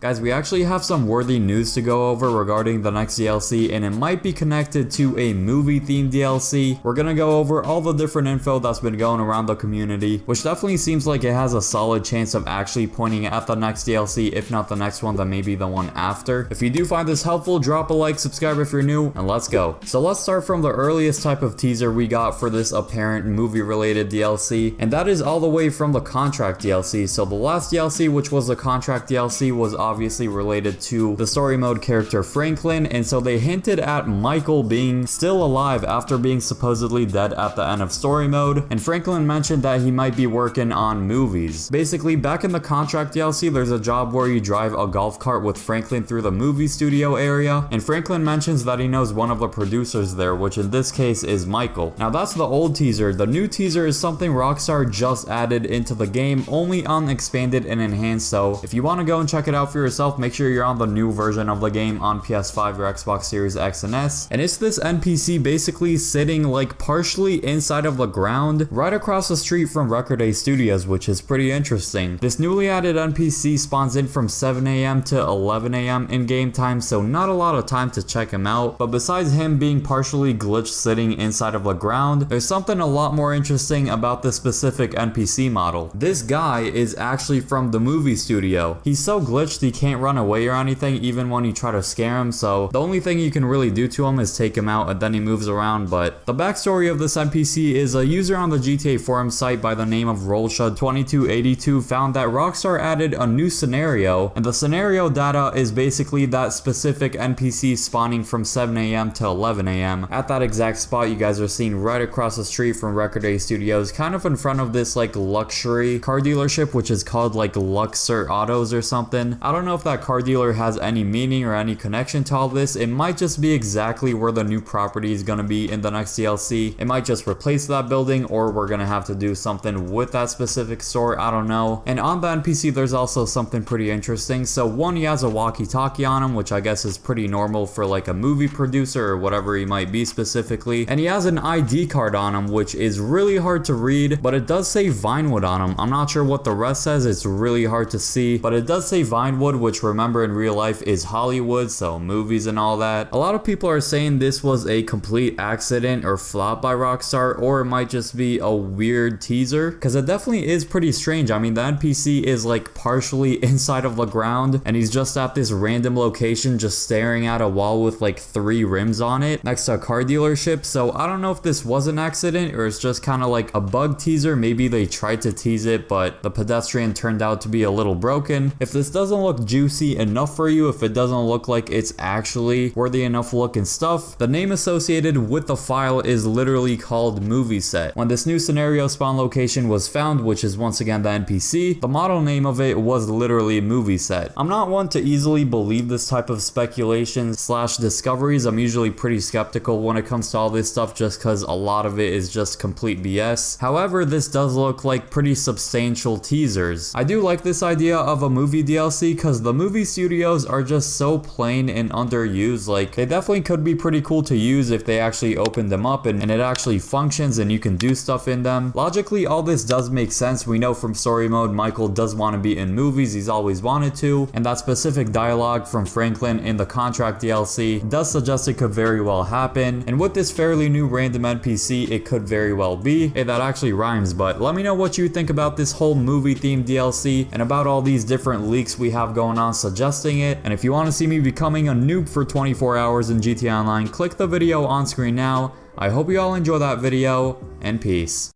Guys, we actually have some worthy news to go over regarding the next DLC, and it might be connected to a movie themed DLC. We're gonna go over all the different info that's been going around the community, which definitely seems like it has a solid chance of actually pointing at the next DLC, if not the next one, then maybe the one after. If you do find this helpful, drop a like, subscribe if you're new, and let's go. So let's start from the earliest type of teaser we got for this apparent movie related DLC, and that is all the way from the contract DLC. So the last DLC, which was the contract DLC, was obviously related to the story mode character Franklin, and so they hinted at Michael being still alive after being supposedly dead at the end of story mode, and Franklin mentioned that he might be working on movies. Basically, back in the contract DLC, there's a job where you drive a golf cart with Franklin through the movie studio area, and Franklin mentions that he knows one of the producers there, which in this case is Michael. Now that's the old teaser. The new teaser is something Rockstar just added into the game, only on expanded and enhanced, so if you want to go and check it out for yourself, make sure you're on the new version of the game on PS5 or Xbox Series X and S. And it's this NPC basically sitting like partially inside of the ground right across the street from Record A Studios, which is pretty interesting. This newly added NPC spawns in from 7 AM to 11 AM in game time, so not a lot of time to check him out. But besides him being partially glitched sitting inside of the ground, there's something a lot more interesting about this specific NPC model. This guy is actually from the movie studio. He's so glitched he can't run away or anything even when you try to scare him, so the only thing you can really do to him is take him out and then he moves around. But the backstory of this NPC is a user on the GTA forum site by the name of Rollshud2282 found that Rockstar added a new scenario, and the scenario data is basically that specific NPC spawning from 7 AM to 11 AM at that exact spot you guys are seeing right across the street from Record A Studios, kind of in front of this like luxury car dealership, which is called like Luxor Autos or something. I don't know if that car dealer has any meaning or any connection to all this. It might just be exactly where the new property is gonna be in the next DLC. It might just replace that building, or we're gonna have to do something with that specific store, I don't know. And on the NPC there's also something pretty interesting. So one, he has a walkie-talkie on him, which I guess is pretty normal for like a movie producer or whatever he might be specifically. And he has an ID card on him, which is really hard to read, but it does say Vinewood on him. I'm not sure what the rest says, it's really hard to see, but it does say Vinewood, which remember in real life is Hollywood, so movies and all that. A lot of people are saying this was a complete accident or flop by Rockstar, or it might just be a weird teaser, because it definitely is pretty strange. I mean, the NPC is like partially inside of the ground, and he's just at this random location just staring at a wall with like 3 rims on it next to a car dealership. So I don't know if this was an accident or it's just kind of like a bug teaser. Maybe they tried to tease it, but the pedestrian turned out to be a little broken. If this doesn't look juicy enough for you, if it doesn't look like it's actually worthy enough looking stuff, the name associated with the file is literally called movie set. When this new scenario spawn location was found, which is once again the NPC, the model name of it was literally movie set. I'm not one to easily believe this type of speculation slash discoveries. I'm usually pretty skeptical when it comes to all this stuff just because a lot of it is just complete BS. However, this does look like pretty substantial teasers. I do like this idea of a movie DLC because the movie studios are just so plain and underused. Like, they definitely could be pretty cool to use if they actually open them up and it actually functions and you can do stuff in them. Logically, all this does make sense. We know from story mode Michael does want to be in movies, he's always wanted to, and that specific dialogue from Franklin in the contract DLC does suggest it could very well happen. And with this fairly new random NPC, it could very well be. Hey, that actually rhymes, but let me know what you think about this whole movie themed DLC and about all these different leaks we have going on suggesting it. And if you want to see me becoming a noob for 24 hours in GTA Online, click the video on screen now. I hope you all enjoy that video, and peace.